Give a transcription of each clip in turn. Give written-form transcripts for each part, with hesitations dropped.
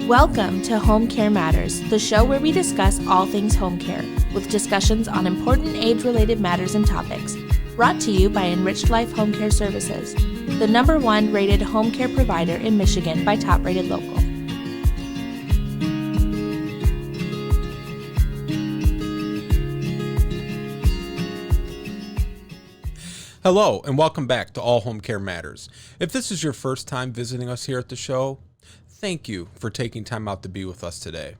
Welcome to Home Care Matters, the show where we discuss all things home care, with discussions on important age-related matters and topics. Brought to you by Enriched Life Home Care Services, the #1 rated home care provider in Michigan by Top Rated Local. Hello, and welcome back to All Home Care Matters. If this is your first time visiting us here at the show, thank you for taking time out to be with us today.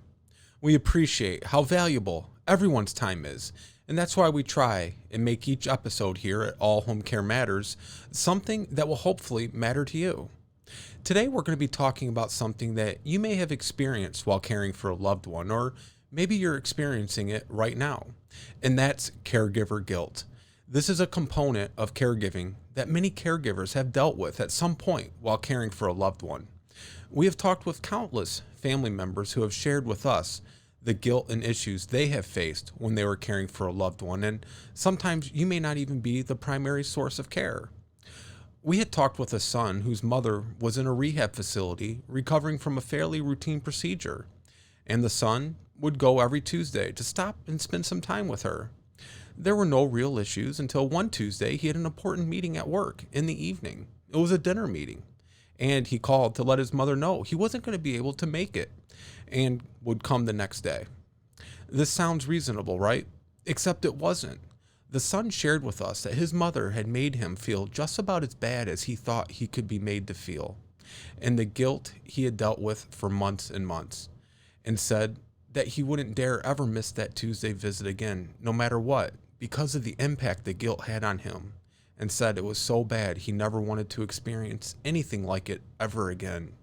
We appreciate how valuable everyone's time is, and that's why we try and make each episode here at All Home Care Matters something that will hopefully matter to you. Today we're going to be talking about something that you may have experienced while caring for a loved one, or maybe you're experiencing it right now, and that's caregiver guilt. This is a component of caregiving that many caregivers have dealt with at some point while caring for a loved one. We have talked with countless family members who have shared with us the guilt and issues they have faced when they were caring for a loved one, and sometimes you may not even be the primary source of care. We had talked with a son whose mother was in a rehab facility recovering from a fairly routine procedure, and the son would go every Tuesday to stop and spend some time with her. There were no real issues until one Tuesday he had an important meeting at work in the evening. It was a dinner meeting, and he called to let his mother know he wasn't going to be able to make it and would come the next day. This sounds reasonable, right? Except it wasn't. The son shared with us that his mother had made him feel just about as bad as he thought he could be made to feel, and the guilt he had dealt with for months and months, and said that he wouldn't dare ever miss that Tuesday visit again, no matter what, because of the impact the guilt had on him, and said it was so bad he never wanted to experience anything like it ever again.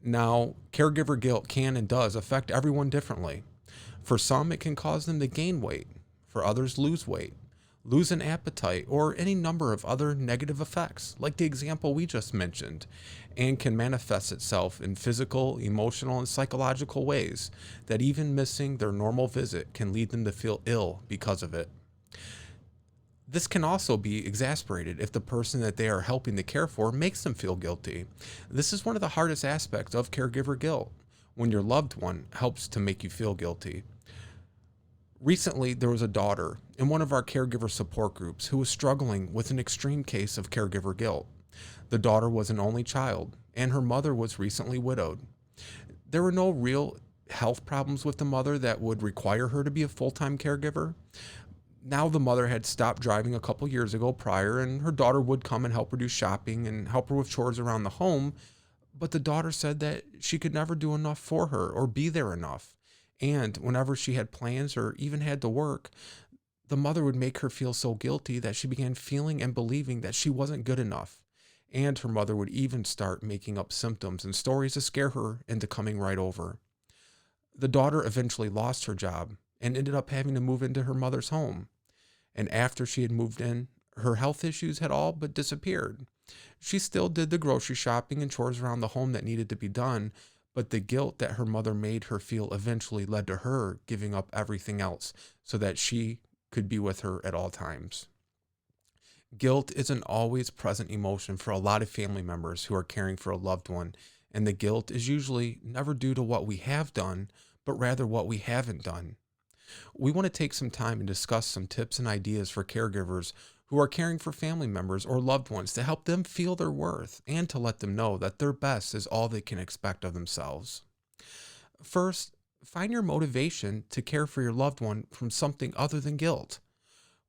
Now, caregiver guilt can and does affect everyone differently. For some, it can cause them to gain weight. For others, lose weight, lose an appetite, or any number of other negative effects, like the example we just mentioned, and can manifest itself in physical, emotional, and psychological ways that even missing their normal visit can lead them to feel ill because of it. This can also be exasperated if the person that they are helping to care for makes them feel guilty. This is one of the hardest aspects of caregiver guilt, when your loved one helps to make you feel guilty. Recently, there was a daughter in one of our caregiver support groups who was struggling with an extreme case of caregiver guilt. The daughter was an only child, and her mother was recently widowed. There were no real health problems with the mother that would require her to be a full-time caregiver. Now the mother had stopped driving a couple years ago prior, and her daughter would come and help her do shopping and help her with chores around the home, but the daughter said that she could never do enough for her or be there enough. And whenever she had plans or even had to work, the mother would make her feel so guilty that she began feeling and believing that she wasn't good enough. And her mother would even start making up symptoms and stories to scare her into coming right over. The daughter eventually lost her job and ended up having to move into her mother's home. And after she had moved in, her health issues had all but disappeared. She still did the grocery shopping and chores around the home that needed to be done, but the guilt that her mother made her feel eventually led to her giving up everything else so that she could be with her at all times. Guilt is an always present emotion for a lot of family members who are caring for a loved one, and the guilt is usually never due to what we have done, but rather what we haven't done. We want to take some time and discuss some tips and ideas for caregivers who are caring for family members or loved ones to help them feel their worth and to let them know that their best is all they can expect of themselves. First, find your motivation to care for your loved one from something other than guilt.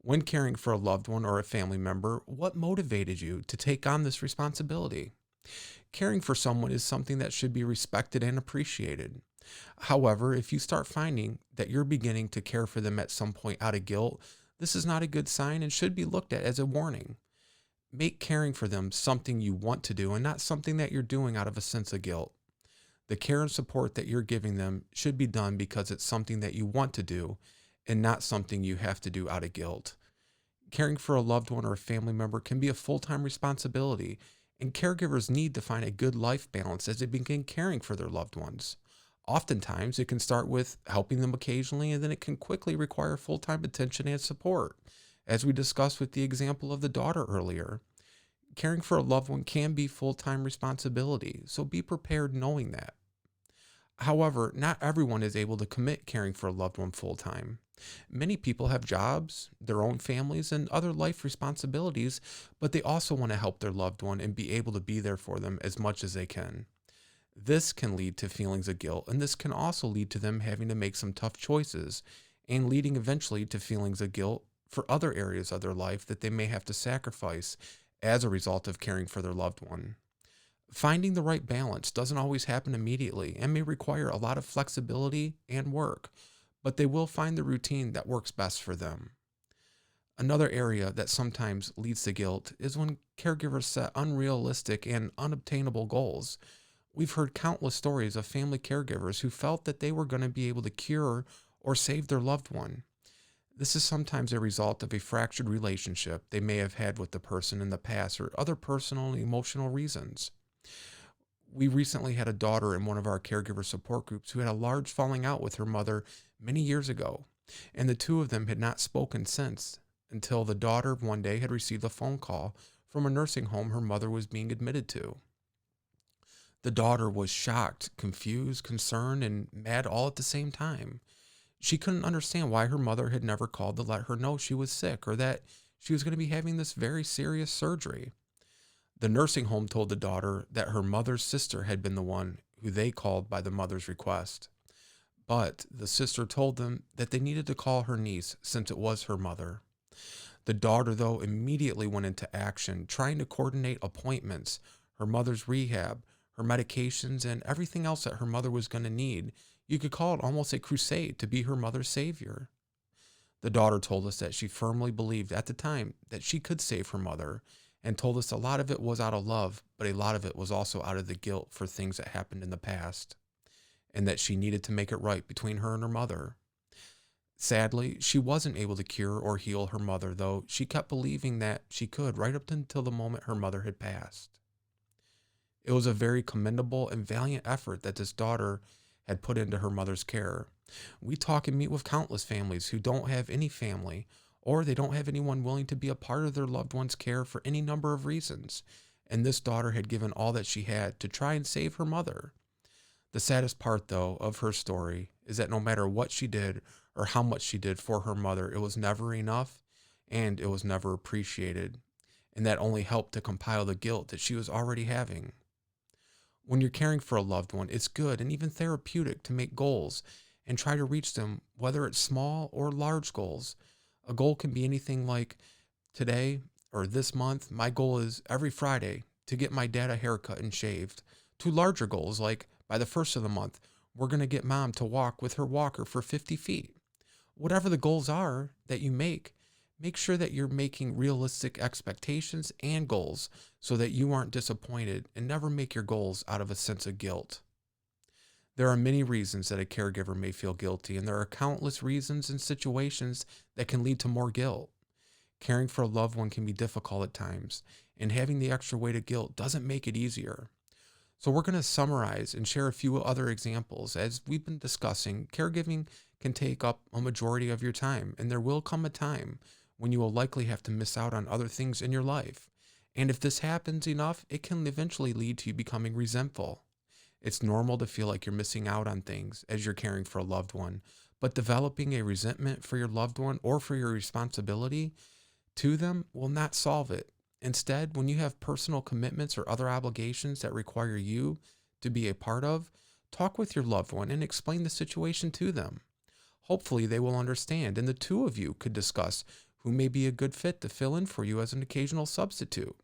When caring for a loved one or a family member, what motivated you to take on this responsibility? Caring for someone is something that should be respected and appreciated. However, if you start finding that you're beginning to care for them at some point out of guilt, this is not a good sign and should be looked at as a warning. Make caring for them something you want to do and not something that you're doing out of a sense of guilt. The care and support that you're giving them should be done because it's something that you want to do and not something you have to do out of guilt. Caring for a loved one or a family member can be a full-time responsibility, and caregivers need to find a good life balance as they begin caring for their loved ones. Oftentimes, it can start with helping them occasionally, and then it can quickly require full-time attention and support, as we discussed with the example of the daughter earlier. Caring for a loved one can be full-time responsibility, so be prepared knowing that. However, not everyone is able to commit caring for a loved one full time. Many people have jobs, their own families, and other life responsibilities, but they also want to help their loved one and be able to be there for them as much as they can. This can lead to feelings of guilt, and this can also lead to them having to make some tough choices and leading eventually to feelings of guilt for other areas of their life that they may have to sacrifice as a result of caring for their loved one. Finding the right balance doesn't always happen immediately and may require a lot of flexibility and work, but they will find the routine that works best for them. Another area that sometimes leads to guilt is when caregivers set unrealistic and unobtainable goals. We've heard countless stories of family caregivers who felt that they were going to be able to cure or save their loved one. This is sometimes a result of a fractured relationship they may have had with the person in the past or other personal and emotional reasons. We recently had a daughter in one of our caregiver support groups who had a large falling out with her mother many years ago, and the two of them had not spoken since until the daughter one day had received a phone call from a nursing home her mother was being admitted to. The daughter was shocked, confused, concerned, and mad all at the same time. She couldn't understand why her mother had never called to let her know she was sick or that she was going to be having this very serious surgery. The nursing home told the daughter that her mother's sister had been the one who they called by the mother's request. But the sister told them that they needed to call her niece since it was her mother. The daughter, though, immediately went into action, trying to coordinate appointments, her mother's rehab, her medications, and everything else that her mother was going to need. You could call it almost a crusade to be her mother's savior. The daughter told us that she firmly believed at the time that she could save her mother, and told us a lot of it was out of love, but a lot of it was also out of the guilt for things that happened in the past, and that she needed to make it right between her and her mother. Sadly, she wasn't able to cure or heal her mother, though she kept believing that she could right up until the moment her mother had passed. It was a very commendable and valiant effort that this daughter had put into her mother's care. We talk and meet with countless families who don't have any family, or they don't have anyone willing to be a part of their loved one's care for any number of reasons, and this daughter had given all that she had to try and save her mother. The saddest part, though, of her story is that no matter what she did or how much she did for her mother, it was never enough and it was never appreciated, and that only helped to compile the guilt that she was already having. When you're caring for a loved one, it's good and even therapeutic to make goals and try to reach them, whether it's small or large goals. A goal can be anything like, today or this month, my goal is every Friday to get my dad a haircut and shaved, to larger goals like, by the first of the month, we're going to get mom to walk with her walker for 50 feet. Whatever the goals are that you make sure that you're making realistic expectations and goals so that you aren't disappointed, and never make your goals out of a sense of guilt. There are many reasons that a caregiver may feel guilty, and there are countless reasons and situations that can lead to more guilt. Caring for a loved one can be difficult at times, and having the extra weight of guilt doesn't make it easier. So we're going to summarize and share a few other examples. As we've been discussing, caregiving can take up a majority of your time, and there will come a time when you will likely have to miss out on other things in your life. And if this happens enough, it can eventually lead to you becoming resentful. It's normal to feel like you're missing out on things as you're caring for a loved one, but developing a resentment for your loved one or for your responsibility to them will not solve it. Instead, when you have personal commitments or other obligations that require you to be a part of, talk with your loved one and explain the situation to them. Hopefully they will understand, and the two of you could discuss who may be a good fit to fill in for you as an occasional substitute.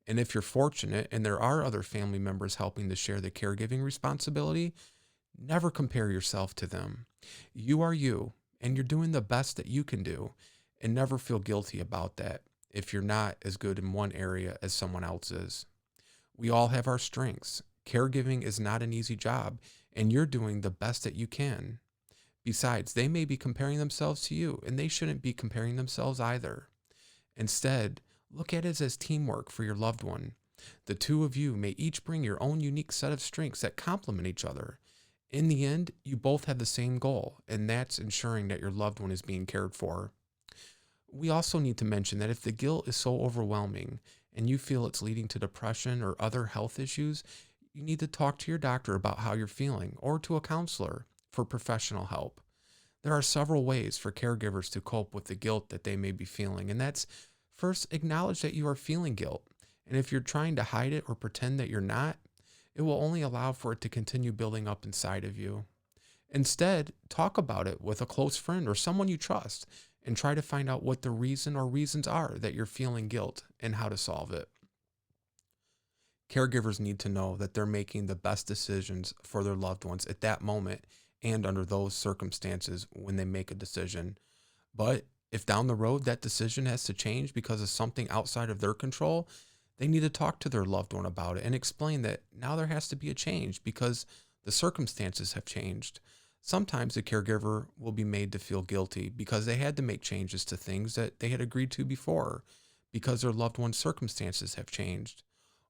And if you're fortunate and there are other family members helping to share the caregiving responsibility, never compare yourself to them. You are you, and you're doing the best that you can do, and never feel guilty about that if you're not as good in one area as someone else is. We all have our strengths. Caregiving is not an easy job, and you're doing the best that you can. Besides, they may be comparing themselves to you, and they shouldn't be comparing themselves either. Instead, look at it as teamwork for your loved one. The two of you may each bring your own unique set of strengths that complement each other. In the end, you both have the same goal, and that's ensuring that your loved one is being cared for. We also need to mention that if the guilt is so overwhelming and you feel it's leading to depression or other health issues, you need to talk to your doctor about how you're feeling or to a counselor for professional help. There are several ways for caregivers to cope with the guilt that they may be feeling, and that's first, acknowledge that you are feeling guilt. And if you're trying to hide it or pretend that you're not, it will only allow for it to continue building up inside of you. Instead, talk about it with a close friend or someone you trust and try to find out what the reason or reasons are that you're feeling guilt and how to solve it. Caregivers need to know that they're making the best decisions for their loved ones at that moment and under those circumstances when they make a decision. But if down the road that decision has to change because of something outside of their control, they need to talk to their loved one about it and explain that now there has to be a change because the circumstances have changed. Sometimes the caregiver will be made to feel guilty because they had to make changes to things that they had agreed to before because their loved one's circumstances have changed.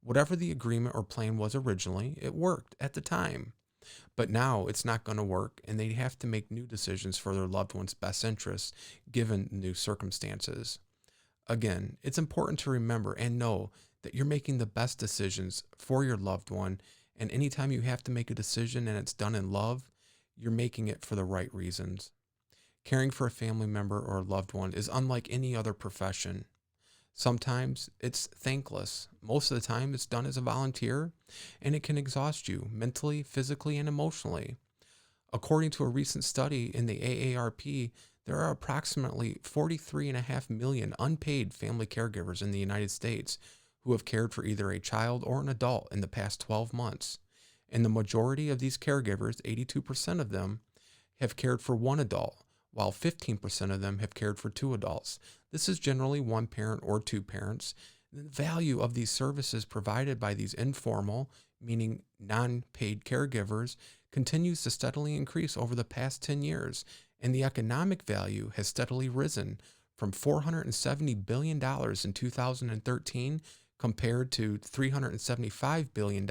Whatever the agreement or plan was originally, it worked at the time. But now it's not going to work, and they have to make new decisions for their loved one's best interests given new circumstances. Again, it's important to remember and know that you're making the best decisions for your loved one, and anytime you have to make a decision and it's done in love, you're making it for the right reasons. Caring for a family member or a loved one is unlike any other profession. Sometimes it's thankless. Most of the time it's done as a volunteer, and it can exhaust you mentally, physically, and emotionally. According to a recent study in the AARP, there are approximately 43.5 million unpaid family caregivers in the United States who have cared for either a child or an adult in the past 12 months. And the majority of these caregivers, 82% of them, have cared for one adult, while 15% of them have cared for two adults. This is generally one parent or two parents. The value of these services provided by these informal, meaning non-paid caregivers, continues to steadily increase over the past 10 years, and the economic value has steadily risen from $470 billion in 2013 compared to $375 billion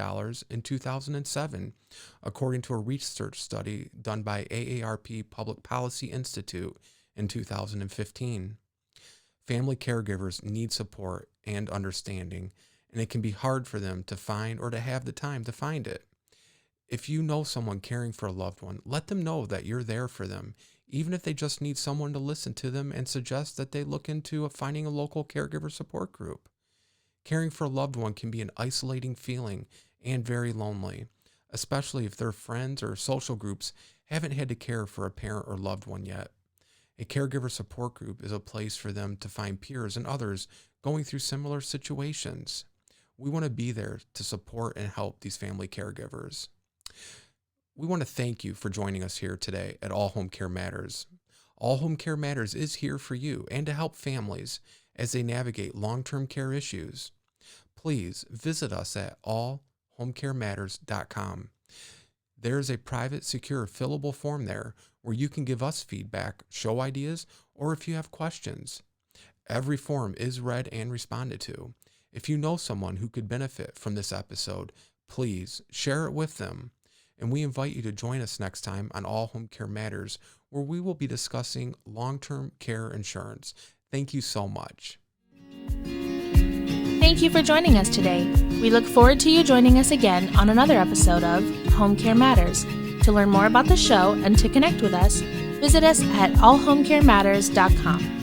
in 2007, according to a research study done by AARP Public Policy Institute in 2015. Family caregivers need support and understanding, and it can be hard for them to find or to have the time to find it. If you know someone caring for a loved one, let them know that you're there for them, even if they just need someone to listen to them and suggest that they look into finding a local caregiver support group. Caring for a loved one can be an isolating feeling and very lonely, especially if their friends or social groups haven't had to care for a parent or loved one yet. A caregiver support group is a place for them to find peers and others going through similar situations. We want to be there to support and help these family caregivers. We want to thank you for joining us here today at All Home Care Matters. All Home Care Matters is here for you and to help families as they navigate long-term care issues. Please visit us at allhomecarematters.com. There's a private, secure, fillable form there where you can give us feedback, show ideas, or if you have questions. Every form is read and responded to. If you know someone who could benefit from this episode, please share it with them. And we invite you to join us next time on All Home Care Matters, where we will be discussing long-term care insurance. Thank you so much. Thank you for joining us today. We look forward to you joining us again on another episode of Home Care Matters. To learn more about the show and to connect with us, visit us at allhomecarematters.com.